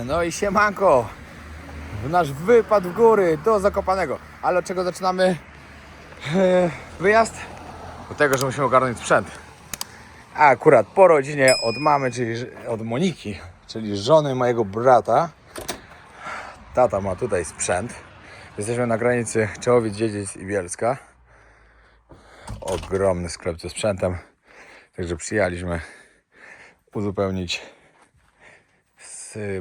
No i siemanko, w nasz wypad w góry do Zakopanego. Ale od czego zaczynamy wyjazd? Od tego, że musimy ogarnąć sprzęt. A akurat po rodzinie od mamy, czyli od Moniki, czyli żony mojego brata. Tata ma tutaj sprzęt. Jesteśmy na granicy Czechowic-Dziedzic i Bielska. Ogromny sklep ze sprzętem. Także przyjechaliśmy uzupełnić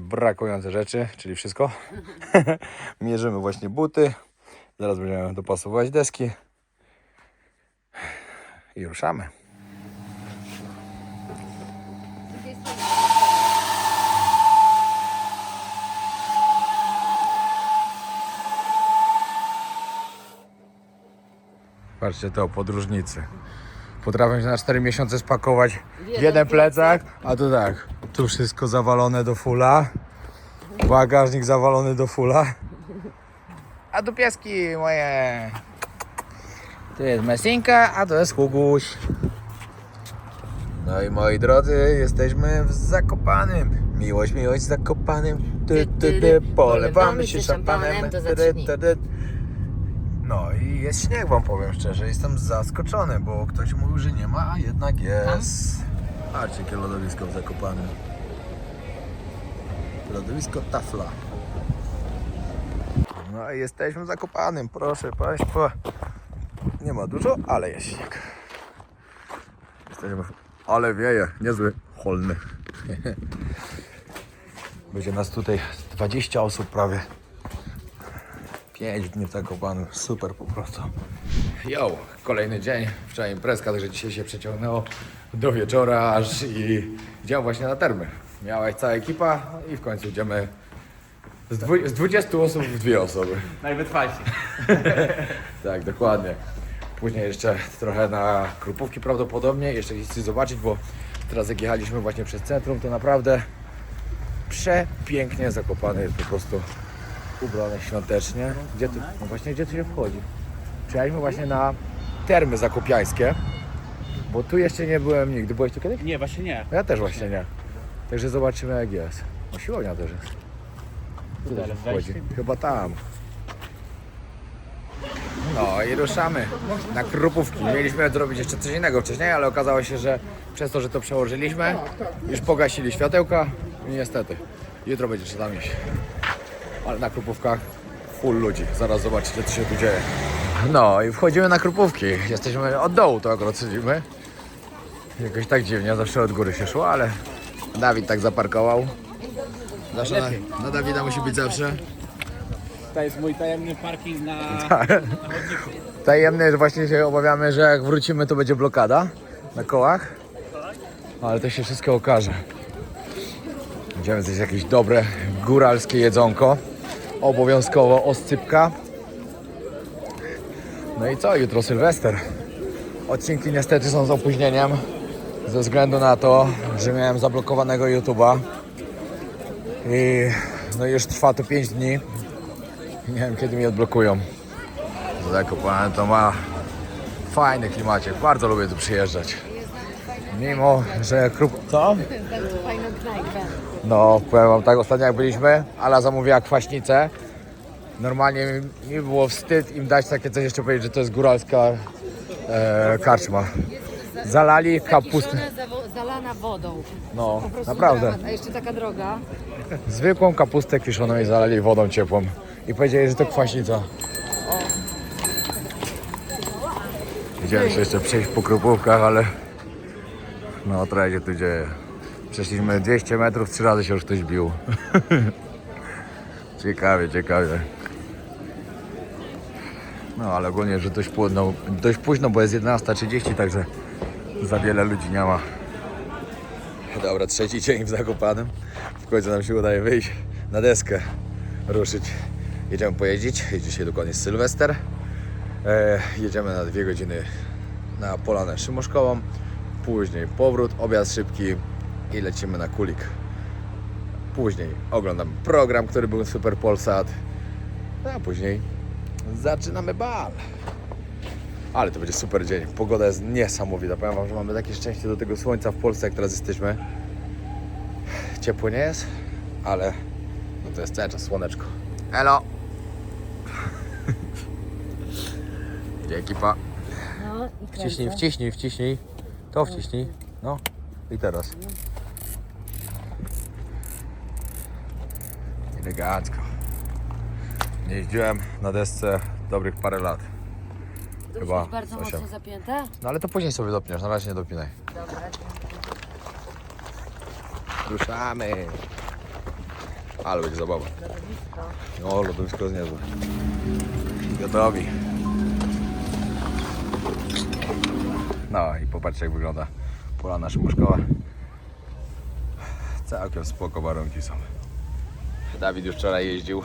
brakujące rzeczy, czyli wszystko. Mierzymy właśnie buty. Zaraz będziemy dopasowywać deski. I ruszamy. Patrzcie to, podróżnicy. Potrafią się na 4 miesiące spakować w jeden plecak, a tu tak, tu wszystko zawalone do fulla, bagażnik zawalony do fulla, a tu pieski moje. Tu jest Messinka, a to jest Huguś. No i moi drodzy, jesteśmy w Zakopanem. Miłość, miłość w Zakopanem. Polewamy się szampanem. No i jest śnieg, wam powiem szczerze, jestem zaskoczony, bo ktoś mówił, że nie ma, a jednak jest. Patrzcie, jakie lodowisko w Zakopanem. Lodowisko Tafla. No i jesteśmy w Zakopanem, proszę państwa. Nie ma dużo, ale jest śnieg. Jesteśmy, ale wieje, niezły, holny. Będzie nas tutaj 20 osób prawie. 5 dni w Zakopanem, super po prostu. Jo, kolejny dzień, wczoraj imprezka, także dzisiaj się przeciągnęło do wieczora aż i idziemy właśnie na termy. Miała być cała ekipa i w końcu idziemy z 20 osób w 2 osoby. Najwytrwalsi. Tak, dokładnie. Później jeszcze trochę na Krupówki prawdopodobnie, jeszcze chcę zobaczyć, bo teraz jak jechaliśmy właśnie przez centrum, to naprawdę przepięknie Zakopane jest po prostu ubrane świątecznie. Gdzie tu, no właśnie, gdzie tu się wchodzi? Przyjechaliśmy właśnie na termy zakopiańskie, bo tu jeszcze nie byłem nigdy. Byłeś tu kiedyś? Nie, właśnie nie. Ja też właśnie nie. Także zobaczymy jak jest. No siłownia też jest. Tu też wchodzi. Chyba tam. No i ruszamy na Krupówki. Mieliśmy zrobić jeszcze coś innego wcześniej, ale okazało się, że przez to, że to przełożyliśmy, już pogasili światełka i niestety jutro będzie trzeba tam iść. Ale na Krupówkach full ludzi. Zaraz zobaczycie, co się tu dzieje. No i wchodzimy na Krupówki. Jesteśmy od dołu, to akurat siedzimy. Jakoś tak dziwnie, zawsze od góry się szło, ale Dawid tak zaparkował. Zawsze na Dawida musi być zawsze. To jest mój tajemny parking na chodniku. Tajemne, że właśnie się obawiamy, że jak wrócimy, to będzie blokada na kołach. Ale to się wszystko okaże. Będziemy zjeść jakieś dobre góralskie jedzonko. Obowiązkowo oscypka. No i co? Jutro Sylwester. Odcinki niestety są z opóźnieniem. Ze względu na to, że miałem zablokowanego YouTube'a. I no już trwa to 5 dni. Nie wiem kiedy mi odblokują. Zakopane to ma fajny klimacie. Bardzo lubię tu przyjeżdżać. Mimo, że Co? Fajną knajpę. No, powiem wam tak, ostatnio jak byliśmy, Ala zamówiła kwaśnicę. Normalnie mi było wstyd im dać takie coś, jeszcze powiedzieć, że to jest góralska karczma. Zalali kapustę. Kiszona, zalana wodą. No, Po prostu naprawdę. dramat. A jeszcze taka droga. Zwykłą kapustę kiszoną i zalali wodą ciepłą. I powiedzieli, że to kwaśnica. Chciałem się jeszcze przejść po Krupówkach, ale no trochę się tu dzieje. Przeszliśmy 200 metrów, 3 razy się już ktoś bił. Ciekawie, ciekawie. No ale ogólnie, że dość późno, bo jest 11:30, także za wiele ludzi nie ma. Dobra, trzeci dzień w Zakopanem. W końcu nam się udaje wyjść na deskę, ruszyć. Jedziemy pojeździć. Dzisiaj dokładnie jest Sylwester. Jedziemy na 2 godziny na Polanę Szymoszkową. Później powrót, obiad szybki i lecimy na Kulik. Później oglądam program, który był Super Polsat. A później zaczynamy bal. Ale to będzie super dzień. Pogoda jest niesamowita. Powiem wam, że mamy takie szczęście do tego słońca w Polsce, jak teraz jesteśmy. Ciepło nie jest, ale No to jest cały czas słoneczko. Elo! Dzięki pa. No i Wciśnij, wciśnij, wciśnij. To wciśnij. No. I teraz. Elegancko. Nie jeździłem na desce dobrych parę lat. Chyba bardzo z 8. mocno zapięte? No ale to później sobie dopniesz, na razie nie dopinaj. Dobra. Ruszamy. Ale będzie zabawa. No, lodowisko jest niezłe. Gotowi. No i popatrzcie jak wygląda polana szymuszkowa. Całkiem spoko warunki są. Dawid już wczoraj jeździł.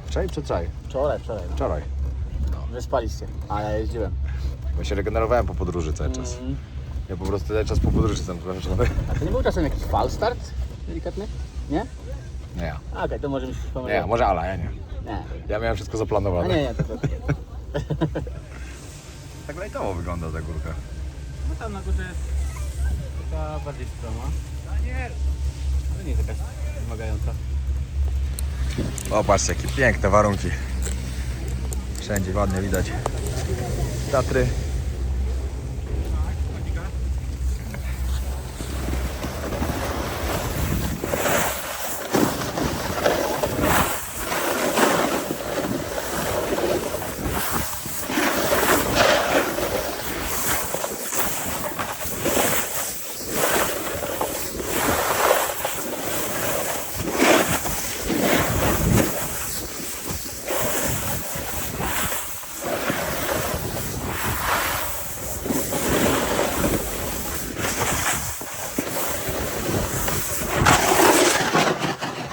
Wczoraj czy wczoraj? Wczoraj. Wczoraj. Wyspaliście, a ja jeździłem. Bo się regenerowałem po podróży cały czas. Ja po prostu cały czas po podróży jestem zmęczony. A to nie był czasem jakiś fal start delikatny? Nie? Nie ja. A, okej, to może mi się Nie pomyliło. ja, może Ala, ja nie. Nie. Ja miałem wszystko A zaplanowane. nie, to. Tak lajtowo wygląda ta górka. No tam na górze jest taka bardziej stroma. A nie, to nie jest jakaś wymagająca. O, patrzcie, jakie piękne warunki. Wszędzie ładnie widać Tatry.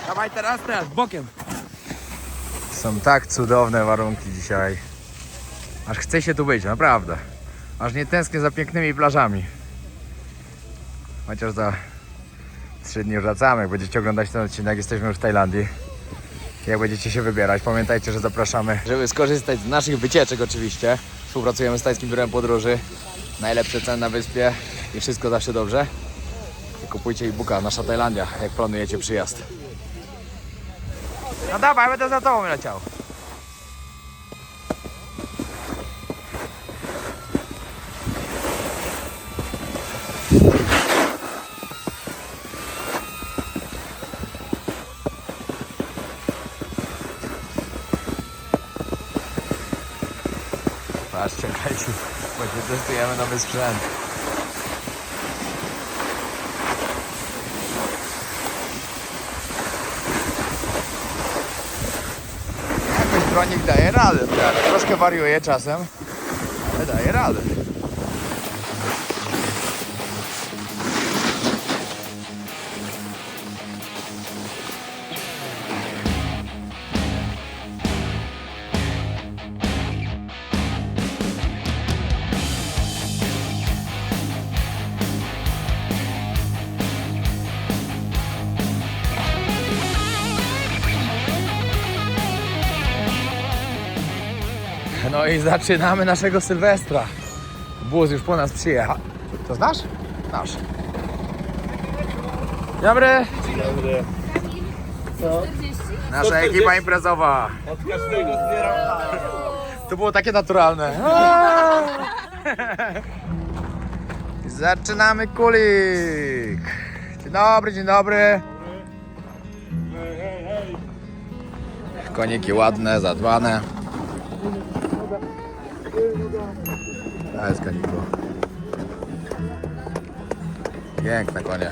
Dawaj teraz, bokiem. Są tak cudowne warunki dzisiaj. Aż chce się tu być, naprawdę. Aż nie tęsknię za pięknymi plażami. Chociaż za 3 dni wracamy. Jak będziecie oglądać ten odcinek, jesteśmy już w Tajlandii. Jak będziecie się wybierać, pamiętajcie, że zapraszamy, żeby skorzystać z naszych wycieczek oczywiście. Współpracujemy z Tajskim Biurem Podróży. Najlepsze ceny na wyspie i wszystko zawsze dobrze. Kupujcie e-booka Nasza Tajlandia, jak planujecie przyjazd. No dawaj, będę za tobą leciał. Patrz, czekajcie, bo testujemy nowy sprzęt. Jakoś dronik daje radę, troszkę wariuje czasem, ale daje radę. No i zaczynamy naszego Sylwestra. Bus już po nas przyjechał. To znasz? Nasz. Dzień dobry. Dobry. Co? Nasza ekipa imprezowa. Od każdego zbieram. To było takie naturalne. Zaczynamy kulik. Dzień dobry, dzień dobry. Koniki ładne, zadbane. To jest koniku. Piękne konie.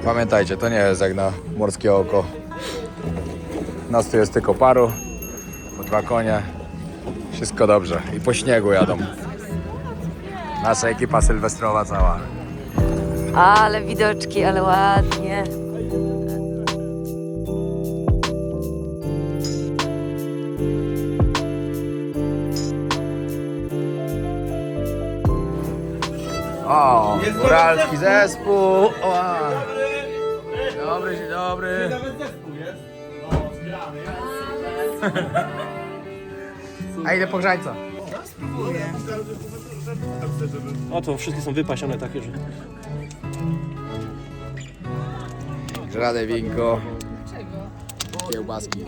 Pamiętajcie, to nie jest jak na morskie oko. Nas tu jest tylko paru. Po 2 konie. Wszystko dobrze. I po śniegu jadą. Nasza ekipa sylwestrowa cała. Ale widoczki, ale ładnie. O, góralski zespół. O, dzień dobry, dzień dobry. Nawet zespół jest. No, zbieramy. A idę po grzańca. O, to wszystkie są wypasione takie, że... Grzane winko. Kiełbaski.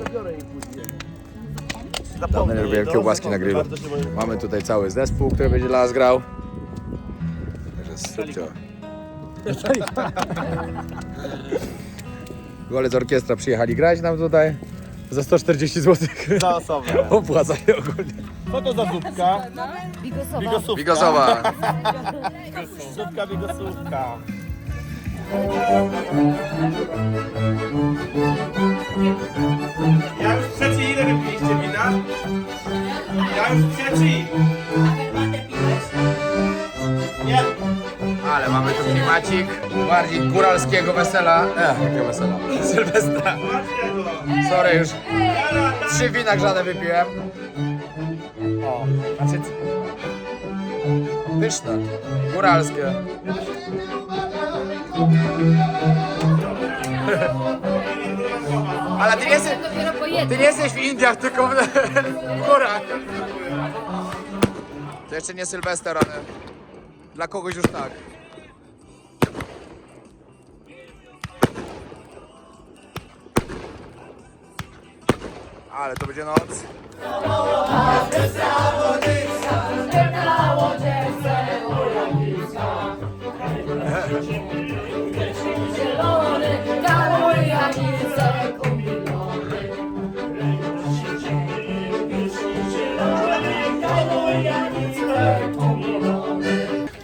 Dawno nie robiłem kiełbaski na grillu. Mamy tutaj cały zespół, który będzie dla nas grał. Także subcio. Golec orkiestra przyjechali grać nam tutaj za 140 zł. Za osobę. Opłaca się ogólnie. Co to za zupka? Bigosówka. Bigosowa. Zupka bigosówka. Ja już trzeci, ile wypiliście wina? Ja już trzeci. Nie. Ale mamy tu klimacik bardziej góralskiego wesela. Jakiego wesela? Sylwestra. Zobaczcie go. Sorry, już 3 wina grzane wypiłem. O, znaczy... Pyszne, góralskie. Ale ty nie jesteś w Indiach, tylko w górach. To jeszcze nie Sylwester, ale dla kogoś już tak. Ale to będzie noc.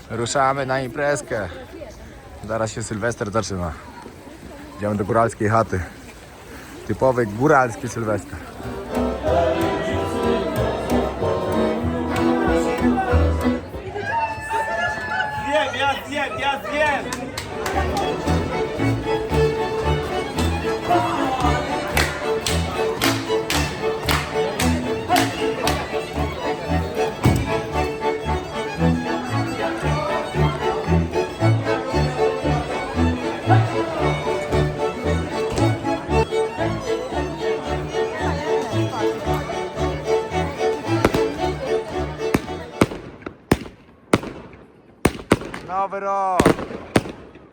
Ruszamy na imprezkę. Zaraz się Sylwester zaczyna. Idziemy do góralskiej chaty. Typowy góralski Sylwester. Ja zjem. Nowy rok!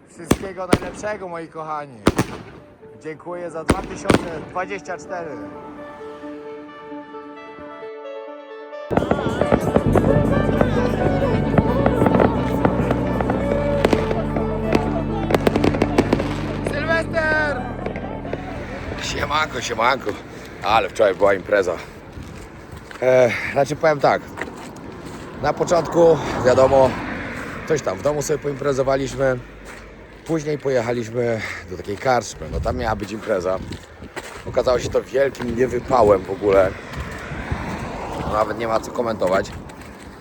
Wszystkiego najlepszego, moi kochani! Dziękuję za 2024! Sylwester! Siemanko, siemanko! Ale wczoraj była impreza. Znaczy powiem tak. Na początku, wiadomo, coś tam w domu sobie poimprezowaliśmy. Później pojechaliśmy do takiej karczmy. No tam miała być impreza. Okazało się to wielkim niewypałem w ogóle. No, nawet nie ma co komentować.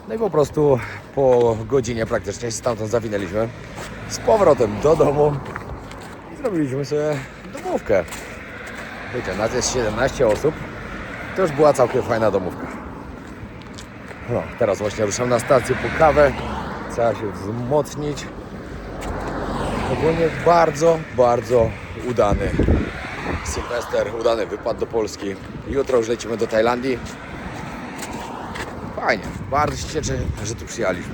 No i po prostu po godzinie praktycznie stamtąd zawinęliśmy z powrotem do domu i zrobiliśmy sobie domówkę. Wiecie, nas jest 17 osób. To już była całkiem fajna domówka. No, teraz właśnie ruszam na stację po kawę. Trzeba się wzmocnić. Ogólnie bardzo, bardzo udany Sylwester, udany wypad do Polski. Jutro już lecimy do Tajlandii. Fajnie, bardzo się cieszę, że tu przyjechaliśmy.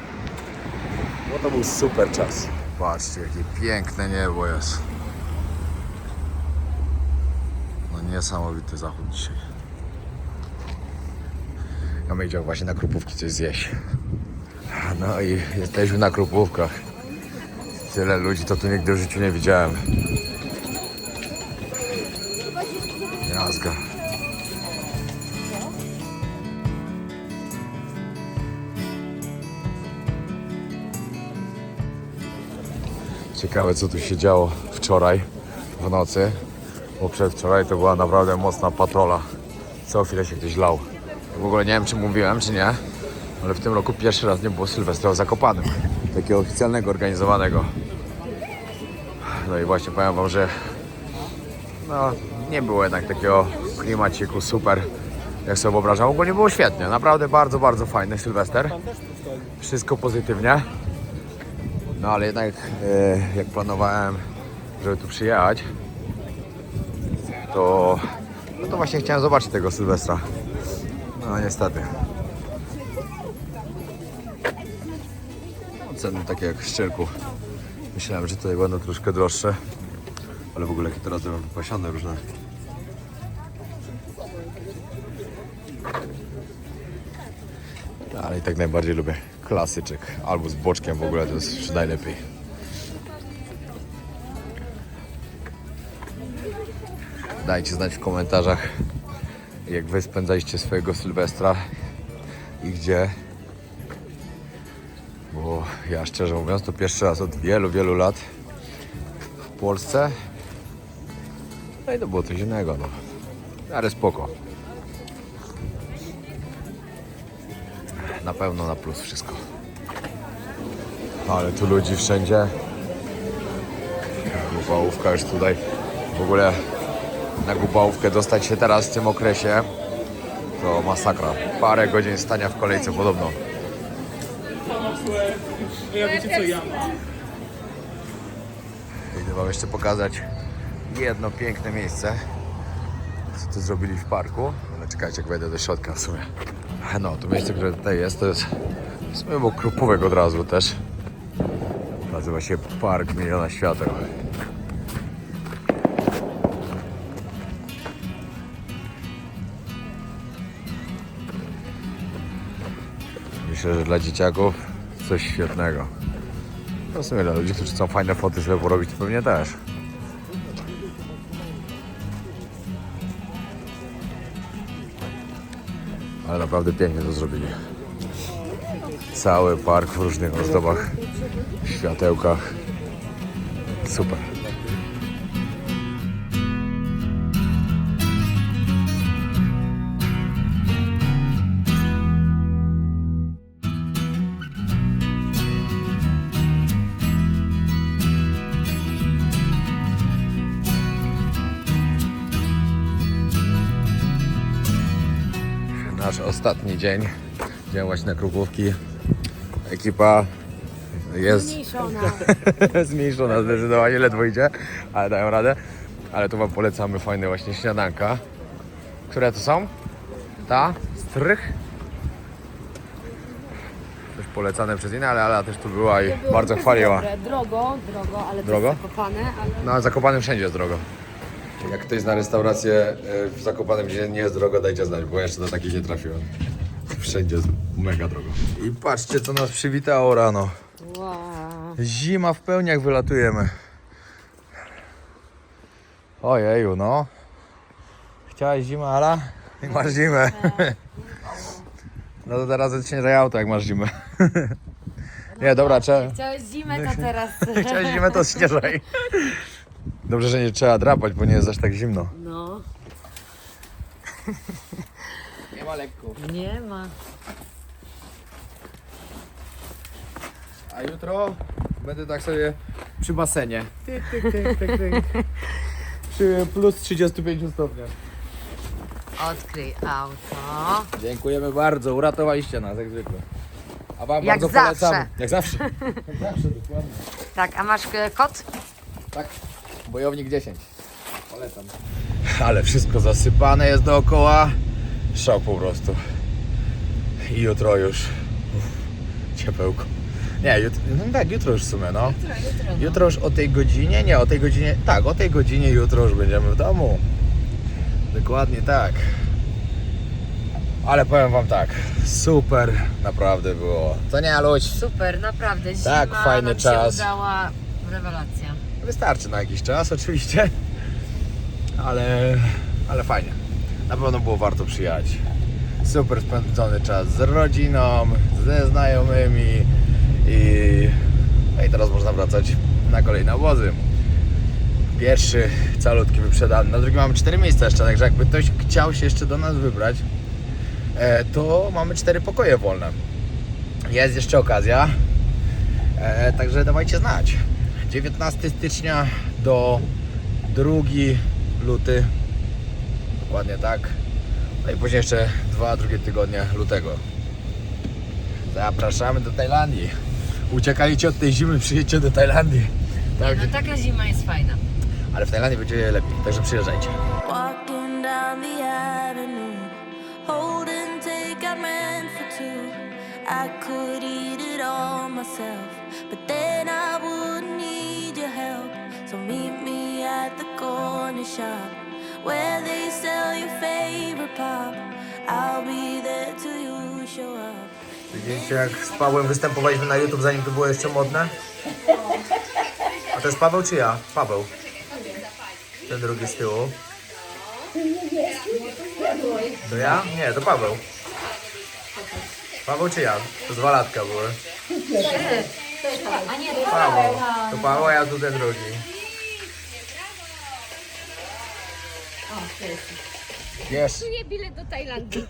Bo to był super czas. Patrzcie, jakie piękne niebo jest. No niesamowity zachód dzisiaj. Ja my idziemy właśnie na Krupówki coś zjeść. No i jesteśmy na Krupówkach. Tyle ludzi to tu nigdy w życiu nie widziałem. Jazga. Ciekawe co tu się działo wczoraj w nocy. Bo przedwczoraj to była naprawdę mocna patrola. Co chwilę się ktoś lał. W ogóle nie wiem czy mówiłem czy nie, ale w tym roku pierwszy raz nie było Sylwestra w Zakopanem. Takiego oficjalnego, organizowanego. No i właśnie powiem wam, że no, nie było jednak takiego klimaciku super, jak sobie wyobrażam. Ogólnie było świetnie, naprawdę bardzo, bardzo fajny Sylwester. Wszystko pozytywnie. No ale jednak jak planowałem, żeby tu przyjechać, to no to właśnie chciałem zobaczyć tego Sylwestra. No niestety. Ceny takie jak w Szczyrku. Myślałem, że tutaj będą troszkę droższe. Ale w ogóle jakie teraz będą wypasione różne Ale i tak najbardziej lubię klasyczek. Albo z boczkiem w ogóle to jest najlepiej. Dajcie znać w komentarzach, jak wy spędzaliście swojego Sylwestra i gdzie. Bo ja szczerze mówiąc to pierwszy raz od wielu, wielu lat w Polsce. No i to było coś innego, no. Ale spoko. Na pewno na plus wszystko. Ale tu ludzi wszędzie. Gubałówka już tutaj. W ogóle na Gubałówkę dostać się teraz w tym okresie to masakra. Parę godzin stania w kolejce podobno. Ja wiecie co ja mam? Idę wam jeszcze pokazać jedno piękne miejsce, co tu zrobili w parku. Ale czekajcie, jak wejdę do środka w sumie. No, to miejsce, które tutaj jest, to jest w sumie obok Krupówek od razu też. Nazywa się Park Miliona Świateł. Myślę, że dla dzieciaków coś świetnego. No w sumie dla ludzi, którzy chcą fajne foty sobie porobić, to pewnie też. Ale naprawdę pięknie to zrobili. Cały park w różnych ozdobach, światełkach. Super. Nasz ostatni dzień. Dzień właśnie na Krupówki. Ekipa jest zmniejszona zdecydowanie, ledwo idzie, ale dają radę. Ale tu wam polecamy fajne właśnie śniadanka. Które to są? Ta? Strych? Też polecane przez inne, ale Ala też tu była i bardzo chwaliła. Drogo, ale Drogo? to jest Zakopane, ale... No a Zakopanem wszędzie jest drogo. Jak ktoś zna restaurację w Zakopanem, gdzie nie jest drogo, dajcie znać, bo jeszcze do takich nie trafiłem. Wszędzie jest mega drogo. I patrzcie, co nas przywitało rano. Wow. Zima w pełni, jak wylatujemy. Ojeju, no. Chciałaś zimę, Ala? I masz zimę. No to teraz odciążaj auto, jak masz zimę. Nie, dobra, trzeba... Chciałeś zimę, to teraz... Chciałeś zimę, to śnieżaj. Dobrze, że nie trzeba drapać, bo nie jest aż tak zimno. No, Nie ma lekko. nie ma. A jutro będę tak sobie przy basenie. Tyk, tyk, tyk, tyk, tyk. Przy plus 35 stopniach. Odkryj auto. Dziękujemy bardzo, uratowaliście nas jak zwykle. A wam Jak bardzo zawsze. polecamy. Jak zawsze. Jak zawsze, dokładnie. Tak, a masz kod? Tak, bojownik 10. Polecam. Ale wszystko zasypane jest dookoła. Szok po prostu. I jutro już. Ciepełko. Nie, no tak, jutro już w sumie, no. Jutro już o tej godzinie, nie, o tej godzinie, tak, o tej godzinie jutro już będziemy w domu. Dokładnie tak. Ale powiem wam tak, super naprawdę było. To nie, Aluś? Super, naprawdę. Zima Tak, fajny nam czas. się udała. Rewelacja. Wystarczy na jakiś czas oczywiście, ale fajnie. Na pewno było warto przyjechać. Super spędzony czas z rodziną, ze znajomymi no i teraz można wracać na kolejne obozy. Pierwszy calutki wyprzedany, na drugi mamy 4 miejsca jeszcze, także jakby ktoś chciał się jeszcze do nas wybrać, to mamy 4 pokoje wolne. Jest jeszcze okazja, także dawajcie znać. 19 stycznia do 2 luty, dokładnie tak. No i później jeszcze 2 drugie tygodnie lutego. Zapraszamy do Tajlandii. Uciekajcie od tej zimy, przyjedźcie do Tajlandii. Tak, No taka zima jest fajna. ale w Tajlandii będzie lepiej, także przyjeżdżajcie. Walking down the avenue, holding takeout meant for two. I could eat it all myself, but then I wouldn't need your help. So meet me at the corner shop where they sell your favorite pop. I'll be there till you show up. Widzieliście, jak z Pawłem występowaliśmy na YouTube, zanim to było jeszcze modne? A to jest Paweł czy ja? Paweł. Ten drugi z tyłu. To ja? Nie, to Paweł. Paweł czy ja? To 2 latka były. Paweł. To Paweł, a ja tu ten drugi. Jest. Kupuję bilet do Tajlandii.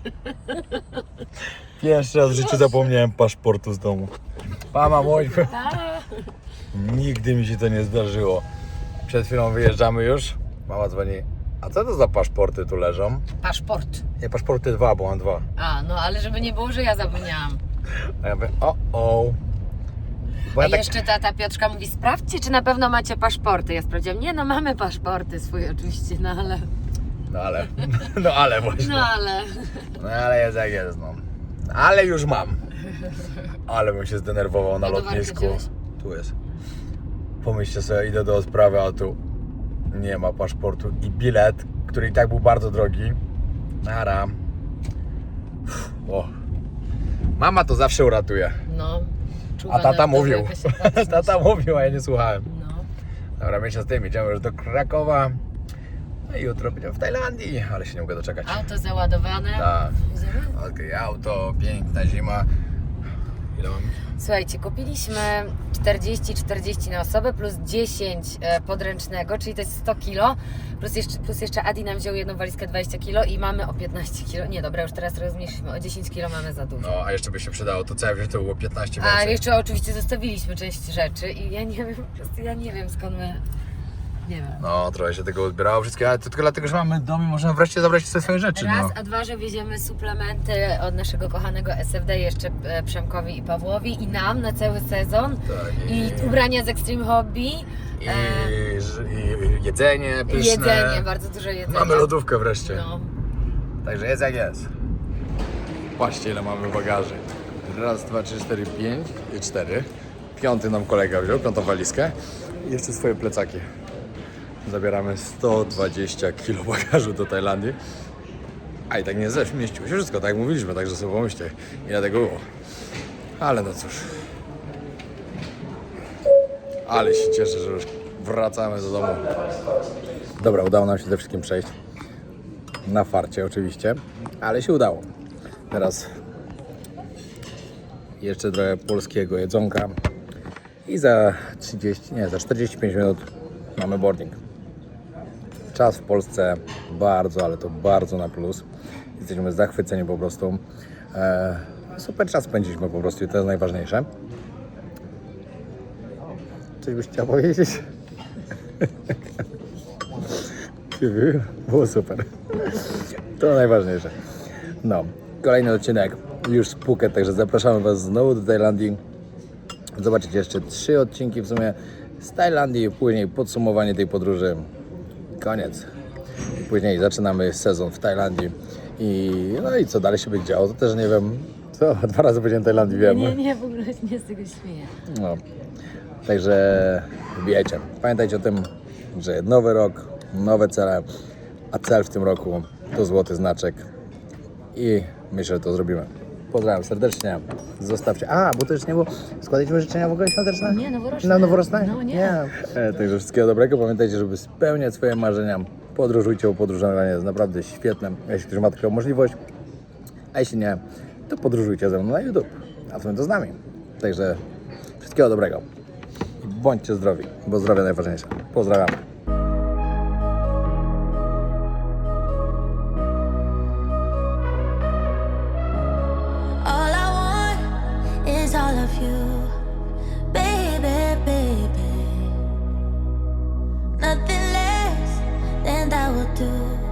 Pierwszy raz w życiu zapomniałem paszportu z domu. Mama, mój. Nigdy mi się to nie zdarzyło. Przed chwilą wyjeżdżamy już. Mama dzwoni. A co to za paszporty tu leżą? Paszport. Nie, paszporty 2, bo mam 2. A, no ale żeby nie było, że ja zapomniałam. A ja mówię, o. Bo A ja tak... jeszcze tata Piotrka mówi, sprawdźcie, czy na pewno macie paszporty. Ja sprawdziłam, nie no, mamy paszporty swoje oczywiście, no ale... No ale właśnie. No ale... No ale jest jak jest, no. Ale już mam. Ale bym się zdenerwował na Ładowarkę lotnisku. wziąłeś? Tu jest. Pomyślcie sobie, idę do odprawy, a tu nie ma paszportu i bilet, który i tak był bardzo drogi. Nara. O. Mama to zawsze uratuje. No... czuwa A tata na to, mówił. jaka się patrzy. Tata mówił, a ja nie słuchałem. No. Dobra, miesiąc z tym idziemy już do Krakowa. No i jutro będziemy w Tajlandii, ale się nie mogę doczekać. Auto załadowane. Tak. Idziemy? Okej, auto, piękna zima. Ile mam? Słuchajcie, kupiliśmy 40 na osobę plus 10 podręcznego, czyli to jest 100 kg. Plus jeszcze Adi nam wziął jedną walizkę 20 kg i mamy o 15 kg. Nie, dobra, już teraz rozmniejszyliśmy. O 10 kg mamy za dużo. No, a jeszcze by się przydało, to całe wziąć to było 15 A więcej. jeszcze oczywiście zostawiliśmy część rzeczy i ja nie wiem, po prostu ja nie wiem skąd my... Nie wiem. No, trochę się tego uzbierało wszystkie, ale to tylko dlatego, że mamy dom i możemy wreszcie zabrać sobie swoje rzeczy. Raz, No. a dwa, że wieziemy suplementy od naszego kochanego SFD jeszcze Przemkowi i Pawłowi i nam na cały sezon. Tak, I ubrania z Extreme Hobby. I jedzenie pyszne. Jedzenie, bardzo dużo jedzenia. Mamy lodówkę wreszcie. No. Także jest jak jest. Patrzcie, ile mamy bagaży. Raz, 2, 3, 4, 5 i 4. 5 nam kolega wziął, 5 walizkę. I jeszcze swoje plecaki. Zabieramy 120 kg bagażu do Tajlandii. A i tak nie zmieściło się wszystko, tak jak mówiliśmy, także sobie pomyślcie, ile tego było. Ale no cóż. Ale się cieszę, że już wracamy do domu. Dobra, udało nam się ze wszystkim przejść. Na farcie oczywiście, ale się udało. Teraz jeszcze trochę polskiego jedzonka i za 45 minut mamy boarding. Czas w Polsce bardzo, ale to bardzo na plus. Jesteśmy zachwyceni po prostu. Super czas spędziliśmy po prostu i to jest najważniejsze. Coś byś chciał powiedzieć? Było super. To najważniejsze. No, kolejny odcinek już z Phuket, także zapraszamy Was znowu do Tajlandii. Zobaczycie jeszcze 3 odcinki w sumie z Tajlandii, później podsumowanie tej podróży. Koniec. Później zaczynamy sezon w Tajlandii no i co dalej się będzie działo, to też nie wiem. Co? 2 razy powiedziałem Tajlandii, wiem. Nie, w ogóle nie z tego śmieję. No. Także wbijajcie. Pamiętajcie o tym, że nowy rok, nowe cele, a cel w tym roku to złoty znaczek i myślę, że to zrobimy. Pozdrawiam serdecznie. Zostawcie. Bo to już nie było. Składaliśmy życzenia w ogóle świąteczne? Nie, noworoczne. Na noworoczne? No nie. Także wszystkiego dobrego. Pamiętajcie, żeby spełniać swoje marzenia. Podróżujcie, bo podróżowanie jest naprawdę świetne. Jeśli ktoś ma taką możliwość, a jeśli nie, to podróżujcie ze mną na YouTube. A w sumie to z nami. Także wszystkiego dobrego. I bądźcie zdrowi, bo zdrowie najważniejsze. Pozdrawiam. All I want is all of you, baby, baby. Nothing less than that will do.